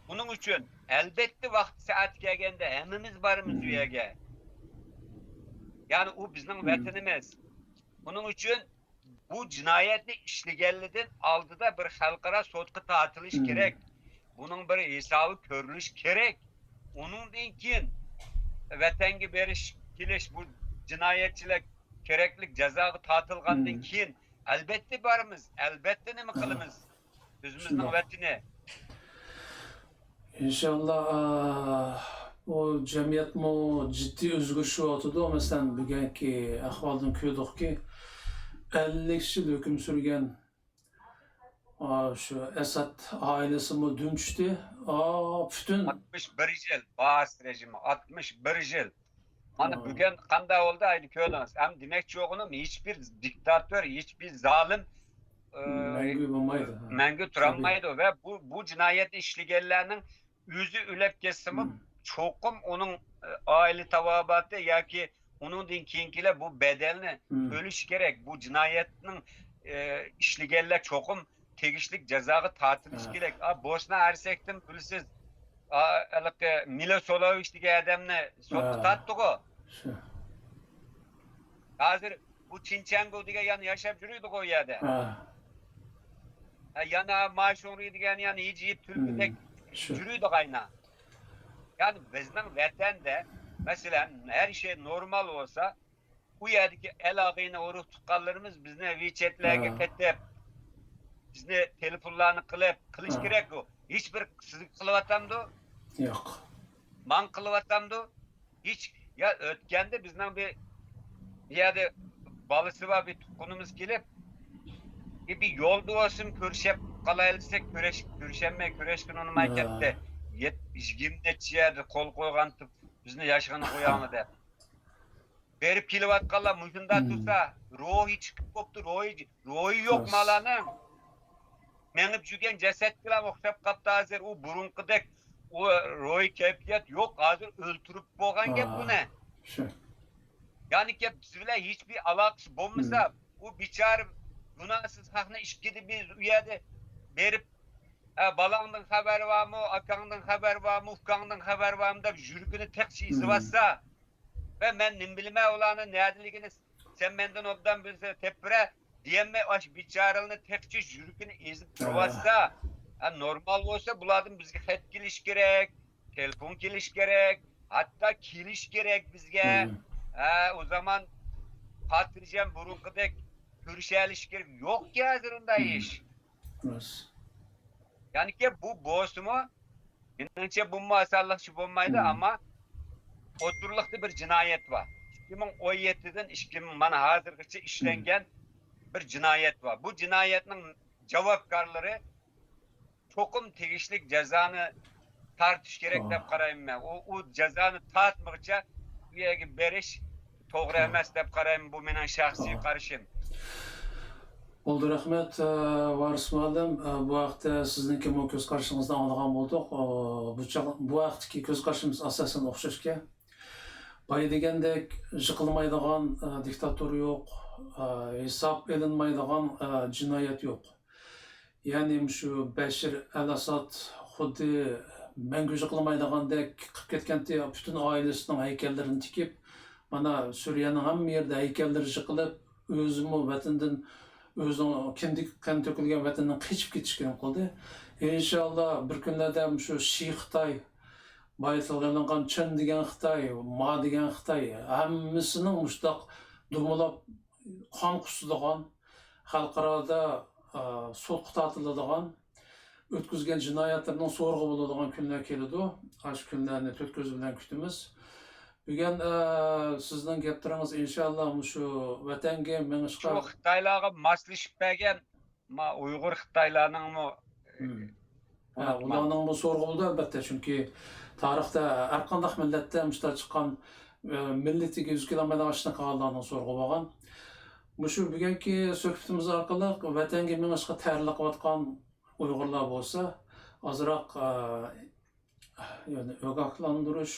Bunun için elbette vakti saat gelgende hemimiz varımız üyege. Yani o bizim vatanımız. Bunun için bu cinayetli işligelliğin aldıda bir halkara sotkı tatiliş gerek. Bunun bir hesabı körülüş gerek. Onun dinkin vatangi beriş kiliş bu cinayetçiler gereklik cezağı tatılgandan keyin elbette barımız, elbette ne mi kılımız? Özümüzün vatini. İnşallah o cemiyet mu ciddi özgürlüğü otudu. Mesela bugünkü ahvaldan köydük ki 50 yıl hüküm sürgen şu Esad ailesi mi dönüştü. Bütün 61 yıl Baas rejimi, 61 yıl. Hani bugün kanda oldu aynı köydünüz. Hem demek yoğunum hiçbir diktatör, hiçbir zalim mengü duranmaydı ve bu cinayet işligellerinin yüzü ülep kesimi çokum onun aile tavabatı ya ki onun dinkinkiyle bu bedelini ölüş gerek. Bu cinayetin işligeller çokum tegişlik cezağı tatiliş gerek. Bosna Hersek'ten bilsiz Milo Soloviç diye adamını soktu tattık o. Hazır bu Çinçengo diye yani yaşayıp yürüydük o yerde. Yana maaşonru diye yani hiç yiyip Türkiye'de yürüydük ayna. Yani bizim vatanda mesela her şey normal olsa bu yerdeki el ağıyla oruç tutkanlarımız bizne WeChat'lerge Ha. ketip, bizne telefonlarını kılıç Ha. gerek o. Hiçbir sizlik kılıvatamdı, Yok. man kılıvatamdı. Hiç ya ötkende bizden bir yerde balısı var bir tukunumuz gelip bir yolda olsun körüşep kalayılsak körüşenme onunla Ha. gitti. 70 neçe yerde kol koygan tıp bizne yaşını koyamı dep. Berip kilovatkallar muşunda tutsa ruhi çıkıp koptu ruhi yok Yes. malanın. Menip jügen ceset bilen okşap kaptı hazır o burunkıdek o ruhi keyfiyet yok hazır öldürüp boğan gep bu ne? Şu. Yani ki bizle hiçbir alakası bulmasa o biçare günahsız haklı iş gidip biz üyede berip balağından haber var mı, akandan haber var mı, ufkandan haber var mı da jürgünü tek şeysi varsa ve ben nimbilime olanın nerediligini sen benden obdan bilse tepire diyemme aş biçaralını tekçi jürgünü ezip durvasa normal olsa buladın bizge het geliş gerek, telefon geliş gerek, hatta kiliş gerek bizge. O zaman hatırlayacağım burunkıdek görüşeliş gerek yok ki hazırında iş. Yes. Yani ki bu bozumu inançça bu masallıkçı bulmaydı ama oturlukta bir cinayet var. 2017'den 2000 bana hazırgıçı işlengen bir cinayet var. Bu cinayetin cevapkarları çokum tegişlik cezanı tartış gerek dep karayım ben. O cezanı tartmakça üyegi beriş toğru emas dep karayım bu menen şahsi karışım. Oldu rahmet Varis muallim. Bu vaqtda sizniki bu ko'z qarashingizni anglagan bo'ldik. Bu vaqtdagi ko'z qarashimiz asosan o'xshashga. Boya degandek yiqilmaydigan diktator yo'q, hisob elinmaydigan jinoyat yo'q. Ya'ni shu Bashir al-Asad xuddi mangu yiqilmaydigandek qilib ketganda butun oilasining haykallarini tikib, mana Suriyaning hamma yerda haykallari yiqilib, o'zimi vatandan o'zining qan to'kilgan vatandan qochib ketishgan qildi. İnşallah bir kunlarda shu Shi Xitoy, boyitlangan Chin degan Xitoy, Ma degan Xitoy hammasining mushtaq dumulab qon qusadigan, xalqaroda sudga tortiladigan, o'tkazgan jinoyatlarning so'rg'i bo'ladigan kunlar keladi. Shu kunlarni to'rt ko'z bilan kutamiz. Bugun sizning gaplaringiz inshaalloh shu vatanga mengishqa Şu Xitaylarga maslashib bergan Uyg'ur Xitoylarning ularning bu so'rg'i bo'ldi albatta, chunki tarixda har qanday millatda mushtar chiqqan millatiga yuz kelolmaydigan ishni qilganlarning so'rg'i bo'lgan. Shu bugungi suhbatimiz orqali vatanga mengishqa tayyorlik qilayotgan Uyg'urlar bo'lsa, ozroq yani ogohlantirish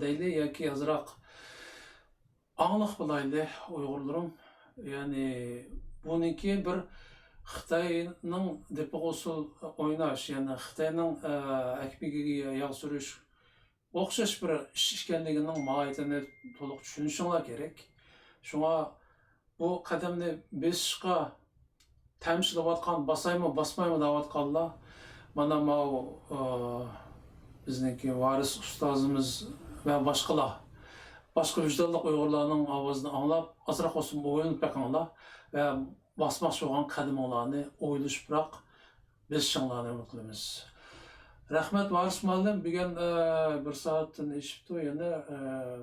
deyli yoki ozroq angliq bo'layli Uyg'urlarim. Ya'ni buniki bir Xitoyning depa usul o'ynash, ya'ni Xitoyning akbigiga yog' surish o'xshash bir ish ekanligining mohiyatini to'liq tushunishinglar kerak. Shunga bu qadamni besishga tamshilayotgan basaymi basmaymi deyotganlar mana bu bizniki Varis ustozimiz va boshqa vijdonli Uyg'urlarning ovozini anglab, ozroq olsun o'ylanib bakinglar va basmoqchi bo'lgan qadamlarni o'ylashibroq besishinglarni umid qilamiz. Rahmat Varis muallim, bugun bir soatdan eshibdi, yana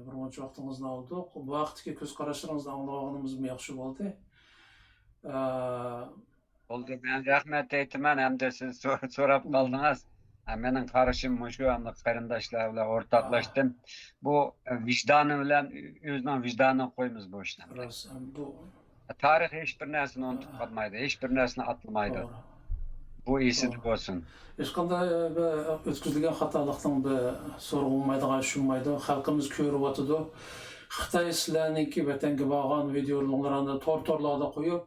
bir muncha vaqtingizni oldik. Bu vaqtdagi ko'z qarashlaringizni anglag'animiz yaxshi bo'ldi. Oldu, ben rahmet aytaman hamda siz so'rab qoldingiz. Mening qarashim shu anda qarindoshlar bilan o'rtoqlashdim. Bu vijdoni bilan o'zining vijdonini qo'ymiz bu ishni. Bu tarix hech bir narsani unutib qolmaydi, hech bir narsani atlamaydi. Bu esida bo'lsin. Hech qanday o'tkazilgan xatolikning bir so'rg'ilmaydigan tushunmaydi. Xalqimiz ko'ryapti. Xitoy sizlarniki vatanga borgan videolarni torlarda qo'yib,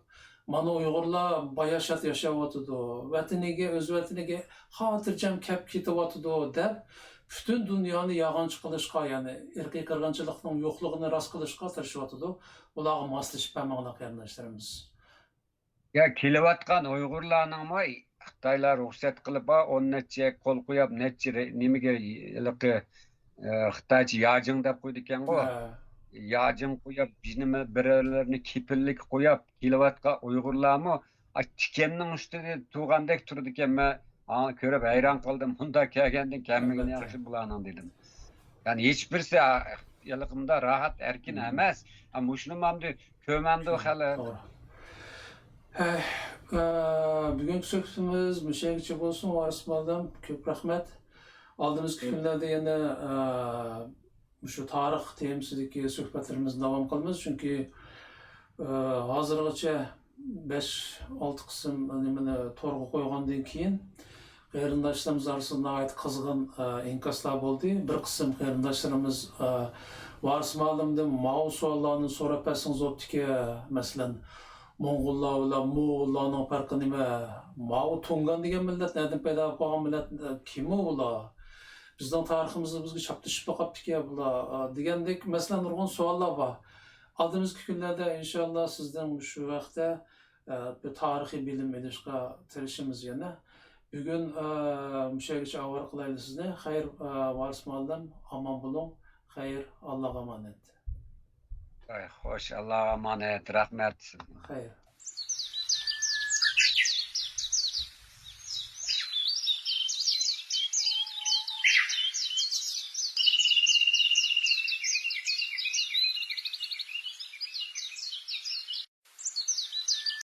mana Uyg'urlar bayashat yashayapti, vataniga, o'z vataniga xotirjam kelib ketyapti deb butun dunyoni yog'inchi qilishga, ya'ni irqiy qirg'inchilikning yo'qligini rost qilishga tirishyapti. Ularga moslashib bermoqlar qarindoshlarimiz. Ya kelayotgan Uyg'urlarning Xitoylar ruxsat qilib, 10 necha qo'l qo'yib, necha nimaga Xitoycha yajing deb qo'ydi ekan-ku. yacım koyup, jinime birerlerini kipillik koyup, kilovatka Uygurlarmı tikennin üstüne tuğandek turdu iken ben körüp hayran kaldım. Bunda kelgendin kemmigini Elbette. yaxşı bulanan dedim. Yani hiçbirisi yılımda rahat erkin emez. Ama Müslümandı, kömemdi halı. Doğru. Bugünkü söhbətimiz müşahidə olsun, Varis Madam. Köp rahmet. Aldığımız günlerde yine şu tarix temisideki söhbətlərimiz davam qılmaz. Çünkü hazırgacha 5-6 qism nimani to'rga qo'ygandan keyin qarindoshlarimiz orasida ait qizg'in inkaslar bo'ldi. Bir qism qarindoshlarimiz Varis Madamdan ma'u savollarni so'rab bersangiz bo'ptiki, masalan Moğollar bilan Moğollarning farqi nima? Mao Tungan degan millat nereden paydo bo'lgan millat kim ular? Bizning tariximizni bizga chaptishib qolibdiki bular degandek masalan nurg'un savollar bor. Aldığımız günlerde inşallah sizden şu vaqtda bir tarixiy bilim edishga tirishimiz yana. Bugun müşahidachi avvar qilaylik sizni. Xayr, Varis Madam, omon bo'ling. Xayr, Allohga emanet. Hoş, Allah'a emanet, rahmet. Xayr.